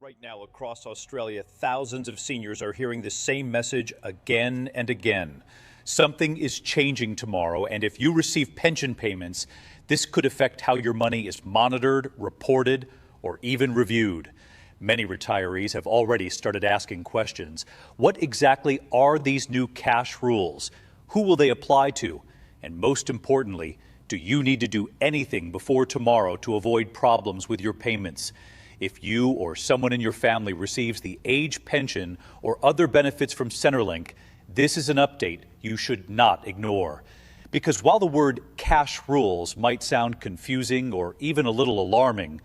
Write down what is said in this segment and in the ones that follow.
Right now, across Australia, thousands of seniors are hearing the same message again and again. Something is changing tomorrow, and if you receive pension payments, this could affect how your money is monitored, reported, or even reviewed. Many retirees have already started asking questions. What exactly are these new cash rules? Who will they apply to? And most importantly, do you need to do anything before tomorrow to avoid problems with your payments? If you or someone in your family receives the age pension or other benefits from Centrelink, this is an update you should not ignore. Because while the word cash rules might sound confusing or even a little alarming,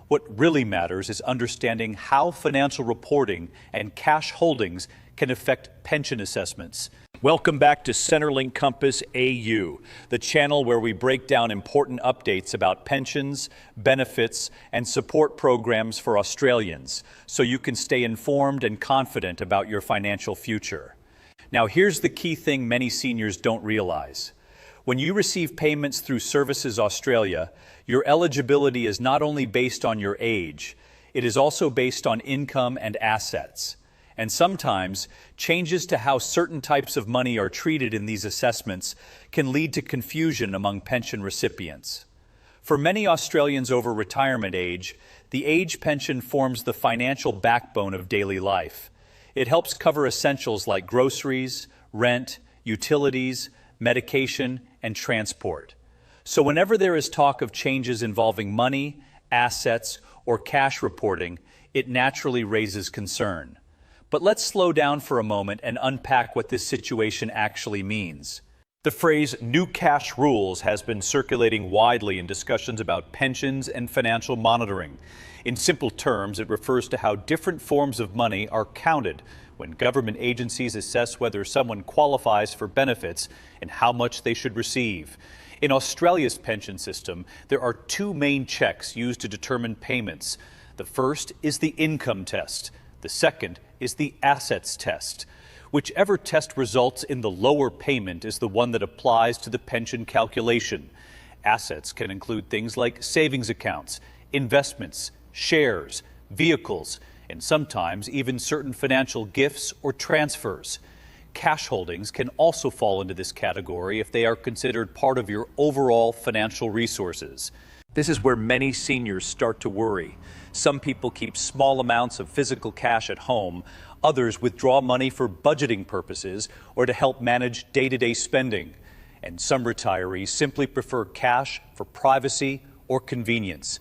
what really matters is understanding how financial reporting and cash holdings can affect pension assessments. Welcome back to Centrelink Compass AU, the channel where we break down important updates about pensions, benefits, and support programs for Australians, so you can stay informed and confident about your financial future. Now, here's the key thing many seniors don't realize. When you receive payments through Services Australia, your eligibility is not only based on your age, it is also based on income and assets. And sometimes, changes to how certain types of money are treated in these assessments can lead to confusion among pension recipients. For many Australians over retirement age, the age pension forms the financial backbone of daily life. It helps cover essentials like groceries, rent, utilities, medication, and transport. So whenever there is talk of changes involving money, assets, or cash reporting, it naturally raises concern. But let's slow down for a moment and unpack what this situation actually means. The phrase new cash rules has been circulating widely in discussions about pensions and financial monitoring. In simple terms, it refers to how different forms of money are counted when government agencies assess whether someone qualifies for benefits and how much they should receive. In Australia's pension system, there are two main checks used to determine payments. The first is the income test. The second is the assets test. Whichever test results in the lower payment is the one that applies to the pension calculation. Assets can include things like savings accounts, investments, shares, vehicles, and sometimes even certain financial gifts or transfers. Cash holdings can also fall into this category if they are considered part of your overall financial resources. This is where many seniors start to worry. Some people keep small amounts of physical cash at home. Others withdraw money for budgeting purposes or to help manage day-to-day spending. And some retirees simply prefer cash for privacy or convenience.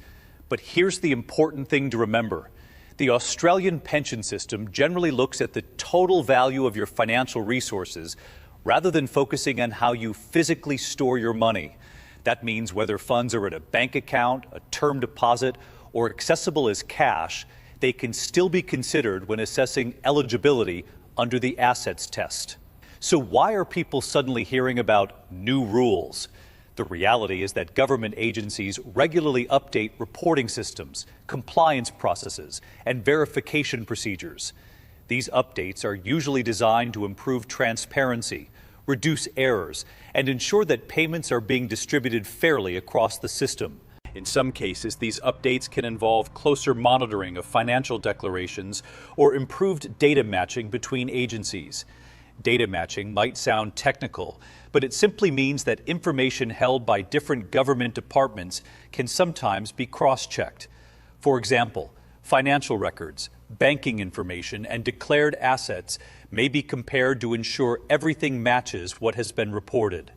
But here's the important thing to remember. The Australian pension system generally looks at the total value of your financial resources rather than focusing on how you physically store your money. That means whether funds are in a bank account, a term deposit, or accessible as cash, they can still be considered when assessing eligibility under the assets test. So why are people suddenly hearing about new rules? The reality is that government agencies regularly update reporting systems, compliance processes, and verification procedures. These updates are usually designed to improve transparency, reduce errors, and ensure that payments are being distributed fairly across the system. In some cases, these updates can involve closer monitoring of financial declarations or improved data matching between agencies. Data matching might sound technical, but it simply means that information held by different government departments can sometimes be cross-checked. For example, financial records, banking information, and declared assets may be compared to ensure everything matches what has been reported.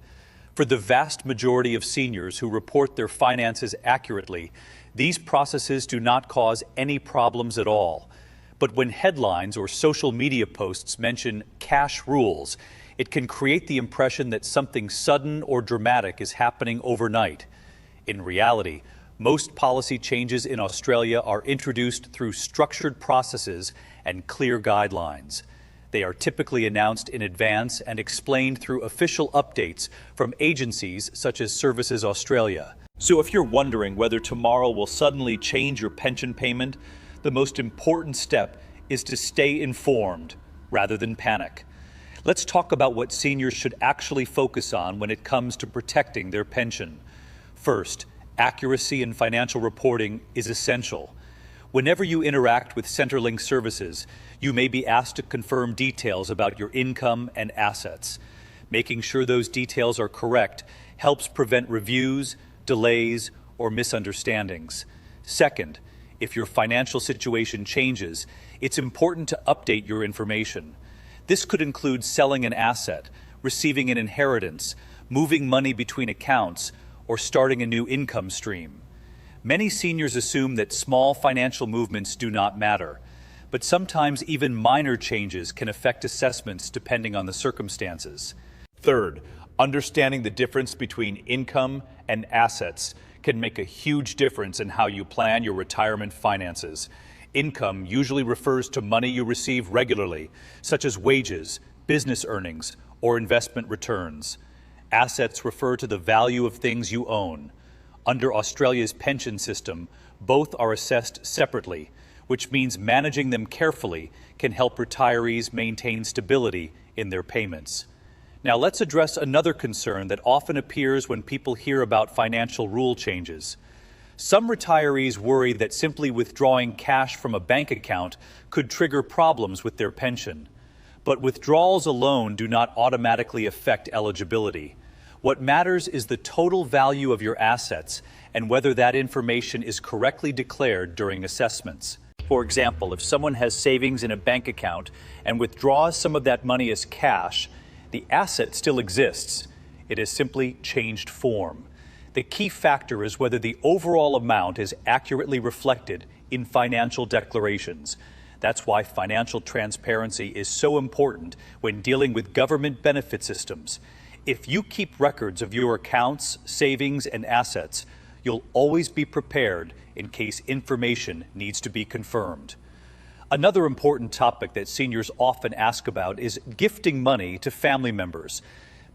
For the vast majority of seniors who report their finances accurately, these processes do not cause any problems at all. But when headlines or social media posts mention cash rules, it can create the impression that something sudden or dramatic is happening overnight. In reality, most policy changes in Australia are introduced through structured processes and clear guidelines. They are typically announced in advance and explained through official updates from agencies such as Services Australia. So if you're wondering whether tomorrow will suddenly change your pension payment, the most important step is to stay informed rather than panic. Let's talk about what seniors should actually focus on when it comes to protecting their pension. First, accuracy in financial reporting is essential. Whenever you interact with Centrelink services, you may be asked to confirm details about your income and assets. Making sure those details are correct helps prevent reviews, delays, or misunderstandings. Second, if your financial situation changes, it's important to update your information. This could include selling an asset, receiving an inheritance, moving money between accounts, or starting a new income stream. Many seniors assume that small financial movements do not matter, but sometimes even minor changes can affect assessments depending on the circumstances. Third, understanding the difference between income and assets can make a huge difference in how you plan your retirement finances. Income usually refers to money you receive regularly, such as wages, business earnings, or investment returns. Assets refer to the value of things you own. Under Australia's pension system, both are assessed separately, which means managing them carefully can help retirees maintain stability in their payments. Now let's address another concern that often appears when people hear about financial rule changes. Some retirees worry that simply withdrawing cash from a bank account could trigger problems with their pension. But withdrawals alone do not automatically affect eligibility. What matters is the total value of your assets and whether that information is correctly declared during assessments. For example, if someone has savings in a bank account and withdraws some of that money as cash, the asset still exists. It has simply changed form. The key factor is whether the overall amount is accurately reflected in financial declarations. That's why financial transparency is so important when dealing with government benefit systems. If you keep records of your accounts, savings, and assets, you'll always be prepared in case information needs to be confirmed. Another important topic that seniors often ask about is gifting money to family members.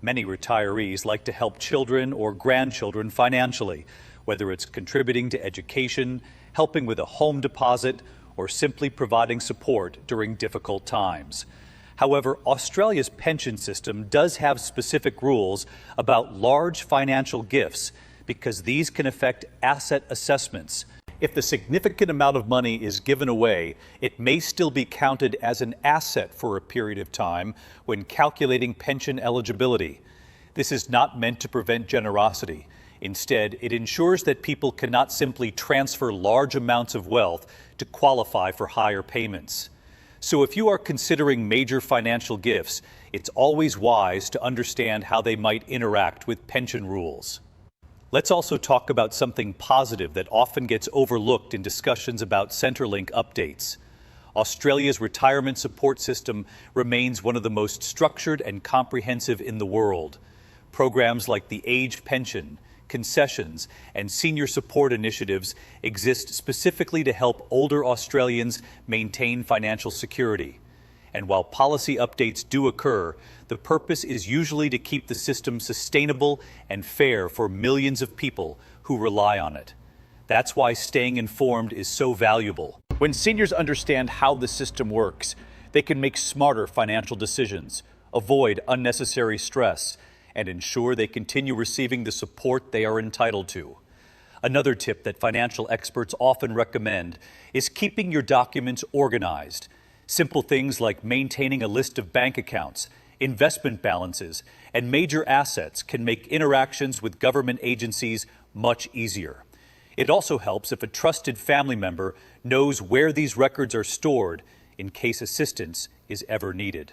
Many retirees like to help children or grandchildren financially, whether it's contributing to education, helping with a home deposit, or simply providing support during difficult times. However, Australia's pension system does have specific rules about large financial gifts because these can affect asset assessments. If the significant amount of money is given away, it may still be counted as an asset for a period of time when calculating pension eligibility. This is not meant to prevent generosity. Instead, it ensures that people cannot simply transfer large amounts of wealth to qualify for higher payments. So if you are considering major financial gifts, it's always wise to understand how they might interact with pension rules. Let's also talk about something positive that often gets overlooked in discussions about Centrelink updates. Australia's retirement support system remains one of the most structured and comprehensive in the world. Programs like the age pension, concessions, and senior support initiatives exist specifically to help older Australians maintain financial security. And while policy updates do occur, the purpose is usually to keep the system sustainable and fair for millions of people who rely on it. That's why staying informed is so valuable. When seniors understand how the system works, they can make smarter financial decisions, avoid unnecessary stress, and ensure they continue receiving the support they are entitled to. Another tip that financial experts often recommend is keeping your documents organized. Simple things like maintaining a list of bank accounts, investment balances, and major assets can make interactions with government agencies much easier. It also helps if a trusted family member knows where these records are stored in case assistance is ever needed.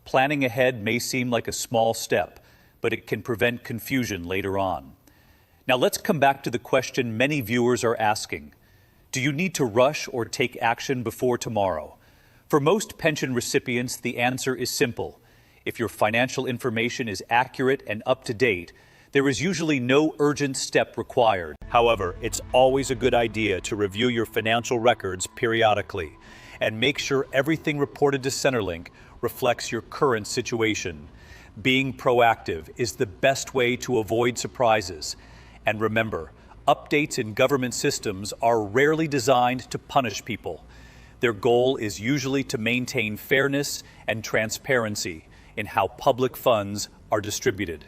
Planning ahead may seem like a small step, but it can prevent confusion later on. Now let's come back to the question many viewers are asking. Do you need to rush or take action before tomorrow? For most pension recipients, the answer is simple. If your financial information is accurate and up to date, there is usually no urgent step required. However, it's always a good idea to review your financial records periodically and make sure everything reported to Centrelink reflects your current situation. Being proactive is the best way to avoid surprises. And remember, updates in government systems are rarely designed to punish people. Their goal is usually to maintain fairness and transparency in how public funds are distributed.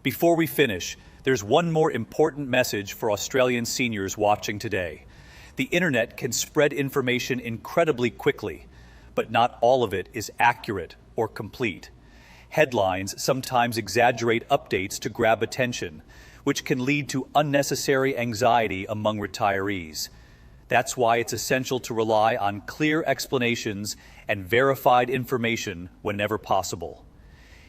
Before we finish, there's one more important message for Australian seniors watching today. The internet can spread information incredibly quickly, but not all of it is accurate or complete. Headlines sometimes exaggerate updates to grab attention, which can lead to unnecessary anxiety among retirees. That's why it's essential to rely on clear explanations and verified information whenever possible.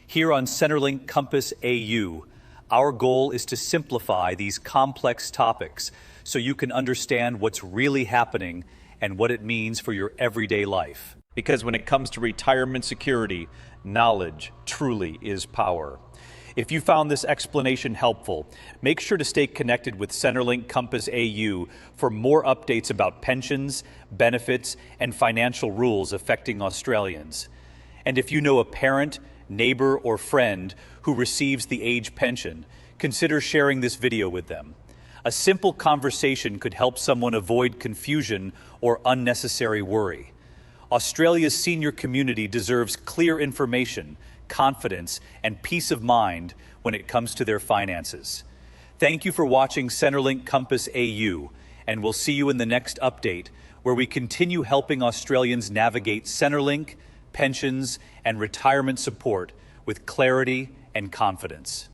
Here on Centrelink Compass AU, our goal is to simplify these complex topics so you can understand what's really happening and what it means for your everyday life. Because when it comes to retirement security, knowledge truly is power. If you found this explanation helpful, make sure to stay connected with Centrelink Compass AU for more updates about pensions, benefits, and financial rules affecting Australians. And if you know a parent, neighbor, or friend who receives the age pension, consider sharing this video with them. A simple conversation could help someone avoid confusion or unnecessary worry. Australia's senior community deserves clear information, confidence, and peace of mind when it comes to their finances. Thank you for watching Centrelink Compass AU, and we'll see you in the next update, where we continue helping Australians navigate Centrelink, pensions, and retirement support with clarity and confidence.